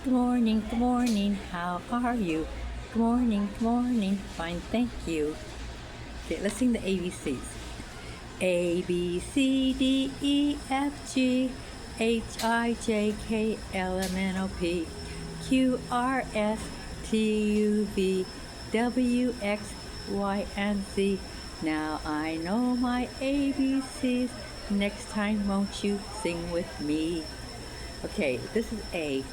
good morning, how are you? Good morning, fine, thank you. Okay, let's sing the ABCs. A, B, C, D, E, F, G, H, I, J, K, L, M, N, O, P, Q, R, S, T, U, V, W, X, Y, and Z. Now I know my ABCs. Next time, won't you sing with me? Okay, this is A.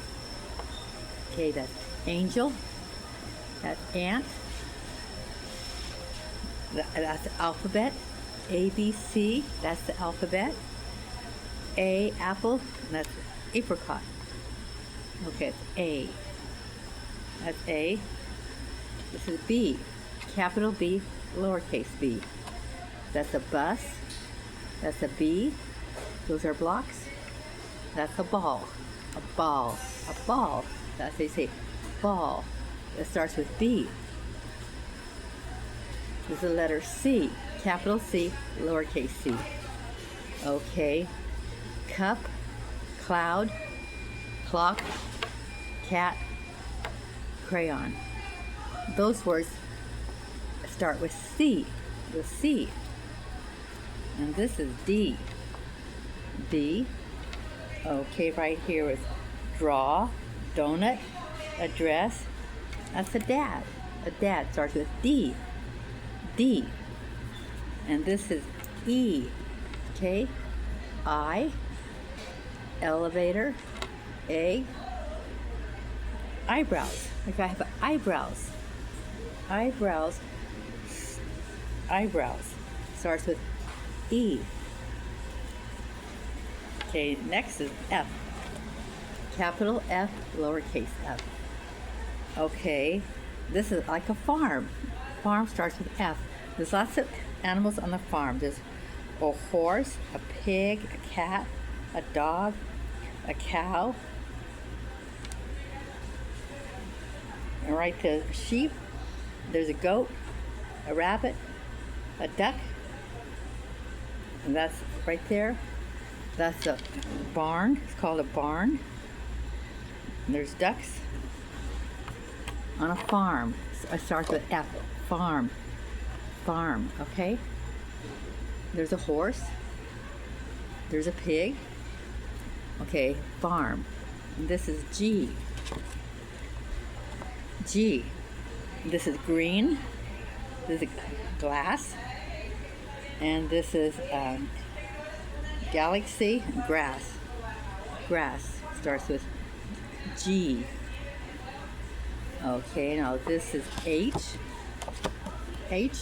Okay, that's angel. That's ant. That's the alphabet. A, B, C. That's the alphabet. A, apple. That's apricot. Okay, it's A. That's A. This is B. Capital B, lowercase b. That's a bus. That's a B. Those are blocks. That's a ball. A ball. A ball. That's they say ball. It starts with B. This is the letter C. Capital C, lowercase c. Okay. Cup, cloud, clock, cat, crayon. Those words start with C. With C. And this is D. D. Okay, right here is draw, donut, address. That's a dad. A dad starts with D. D. And this is E. Okay? I. Elevator. A. Eyebrows. Like I have eyebrows. Eyebrows. Eyebrows. Starts with E. Okay, next is F. Capital F, lowercase f. Okay, this is like a farm. Farm starts with F. There's lots of animals on the farm. There's a horse, a pig, a cat, a dog, a cow. And right to sheep. There's a goat, a rabbit, a duck. And that's right there. That's a barn. It's called a barn. And there's ducks on a farm. It starts with F. Farm. Farm. Okay? There's a horse. There's a pig. Okay, farm. And this is G. G. This is green. This is glass. And this is galaxy, grass. Grass starts with G. Okay, now this is H. H.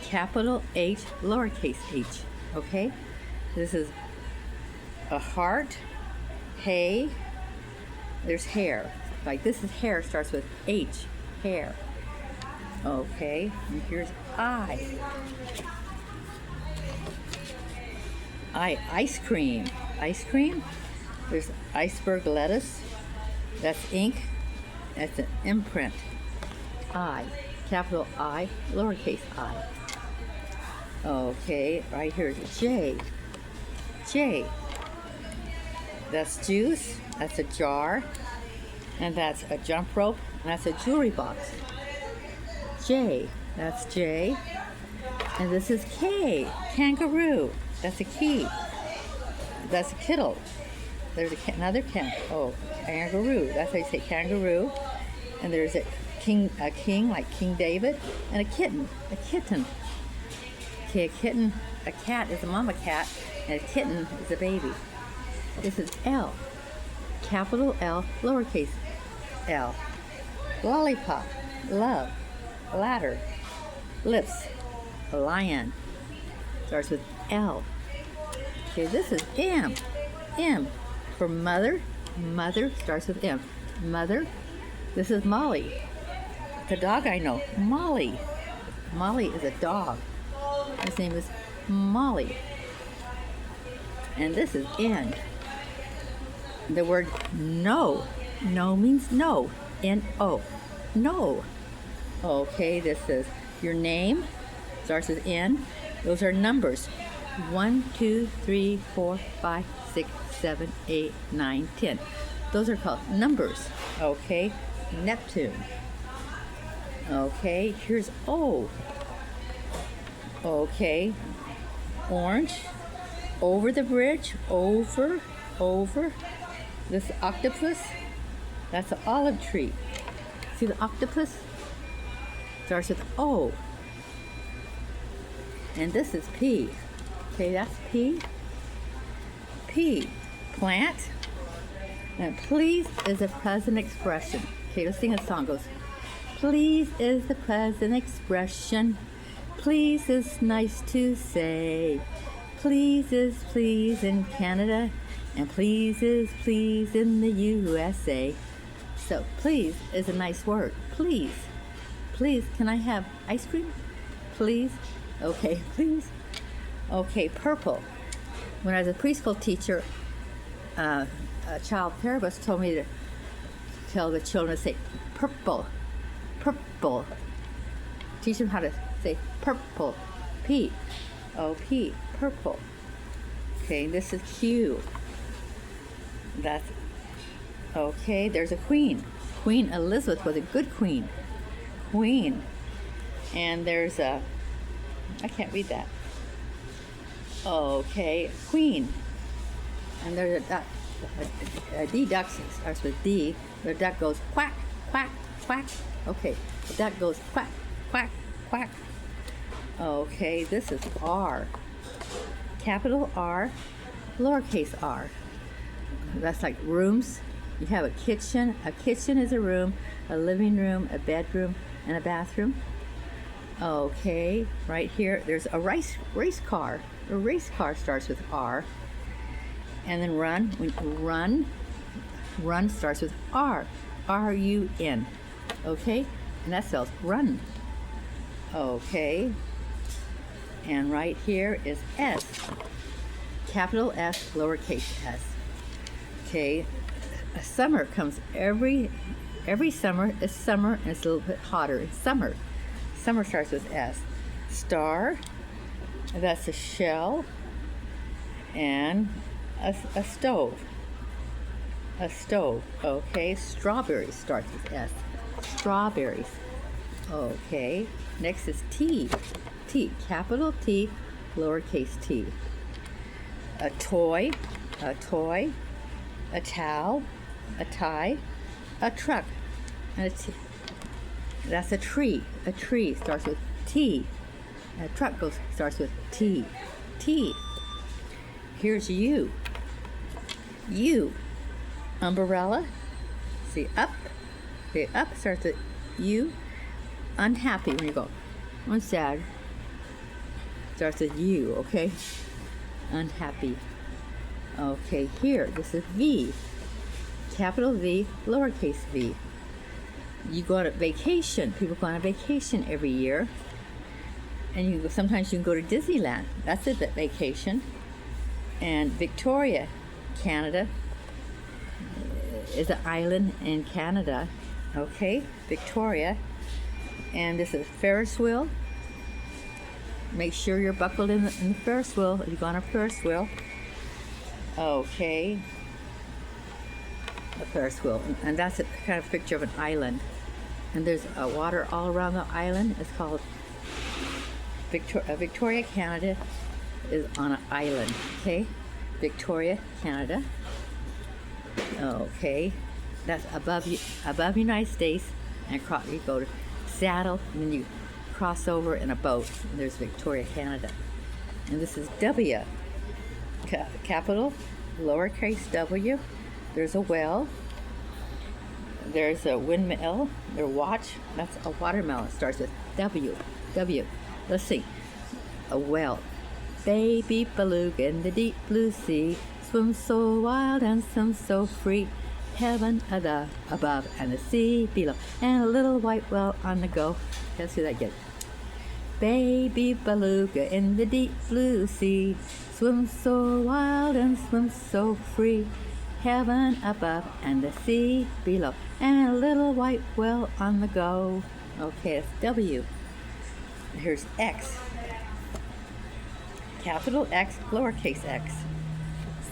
Capital H, lowercase h. Okay? This is a heart. Hay. There's hair. Like this is hair, starts with H. Hair. Okay, and here's I. Ice cream. Ice cream. There's iceberg lettuce. That's ink. That's an imprint. I. Capital I, lowercase I. Okay, right here is J. J. That's juice. That's a jar. And that's a jump rope. And that's a jewelry box. J. That's J. And this is K. Kangaroo. That's a key. That's a kittle. There's another kangaroo. That's how you say kangaroo. And there's a king like King David, and a kitten. A kitten. Okay, a kitten. A cat is a mama cat, and a kitten is a baby. This is L. Capital L, lowercase l. Lollipop. Love. Ladder. Lips. A lion. Starts with L. Okay, this is M. M for mother. Mother starts with M. Mother. This is Molly. The dog I know. Molly. Molly is a dog. His name is Molly. And this is N. The word no. No means no. N-O. No. Okay, this is your name. Starts with N. Those are numbers. 1, 2, 3, 4, 5, 6, 7, 8, 9, 10. Those are called numbers. Okay, Neptune. Okay, here's O. Okay, orange. Over the bridge, over. This octopus, that's an olive tree. See the octopus? Starts with O. And this is P. Okay, that's P. P, plant. And please is a present expression. Okay, let's sing a song. It goes, please is the present expression. Please is nice to say. Please is please in Canada. And please is please in the USA. So please is a nice word. Please. Please, can I have ice cream? Please. Okay, please. Okay, purple. When I was a preschool teacher, a child therapist told me to tell the children to say purple, purple. Teach them how to say purple, P, O-P, purple. Okay, this is Q. That's, okay, there's a queen. Queen Elizabeth was a good queen. Queen. And there's a, I can't read that. Okay, queen. And there's a duck. A D duck starts with D. The duck goes quack, quack, quack. Okay, the duck goes quack, quack, quack. Okay, this is R. Capital R, lowercase r. That's like rooms. You have a kitchen. A kitchen is a room, a living room, a bedroom, and a bathroom. Okay, right here, there's a race car. A race car starts with R. And then run starts with R. R-U-N. Okay, and that spells run. Okay, and right here is S. Capital S, lowercase s. Okay, a summer comes every summer. It's summer and it's a little bit hotter. It's summer. Summer starts with S. Star, that's a shell, and a stove. A stove. Okay, strawberries starts with S. Strawberries. Okay, next is T. T, capital T, lowercase t. A toy, a towel, a tie, a truck, and a T. That's a tree. A tree starts with T. A truck starts with T. T. Here's U. U. Umbrella. See, up. Okay, up starts with U. Unhappy when you go. I'm sad. Starts with U, okay? Unhappy. Okay, here, this is V. Capital V, lowercase v. You go on a vacation. People go on a vacation every year. And sometimes you can go to Disneyland. That's a vacation. And Victoria, Canada, is an island in Canada. Okay, Victoria. And this is Ferris wheel. Make sure you're buckled in the Ferris wheel if you go on a Ferris wheel. Okay. A Ferris wheel. And that's a kind of picture of an island. And there's water all around the island. It's called Victoria, Canada is on an island. Okay? Victoria, Canada. Okay. That's above United States. And you go to Seattle, and then you cross over in a boat. And there's Victoria, Canada. And this is W. Capital, lowercase w. There's a well. There's a windmill. Their watch. That's a watermelon. It starts with W. W. Let's see. A well. Baby beluga in the deep blue sea swims so wild and swims so free. Heaven above and the sea below, and a little white well on the go. Let's see that again. Baby beluga in the deep blue sea swims so wild and swims so free. Heaven above and the sea below, and a little white well on the go. Okay, it's W. Here's X. Capital X, lowercase x.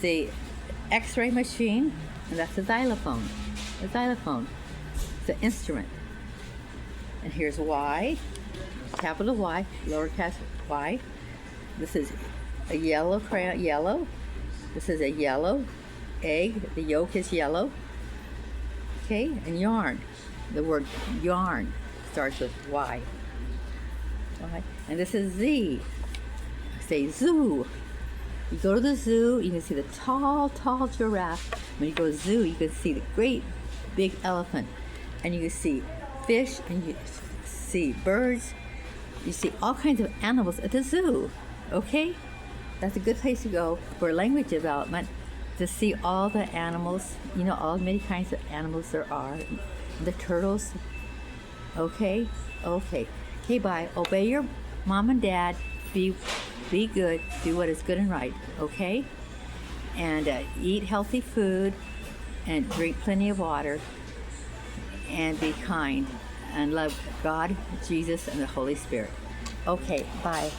The X-ray machine, And that's a xylophone. A xylophone. It's an instrument. And here's Y, capital Y, lowercase y. This is a yellow crayon, yellow. This is a yellow egg. The yolk is yellow. Okay, and yarn. The word yarn starts with Y. Y. And this is Z. Say zoo. You go to the zoo, you can see the tall, tall giraffe. When you go to the zoo, you can see the great big elephant. And you can see fish, and you see birds. You see all kinds of animals at the zoo. Okay? That's a good place to go for language development, to see all the animals, you know, all many kinds of animals there are. The turtles. Okay? Okay. Okay, bye. Obey your mom and dad. Be good. Do what is good and right. Okay? And eat healthy food and drink plenty of water and be kind and love God, Jesus, and the Holy Spirit. Okay, bye.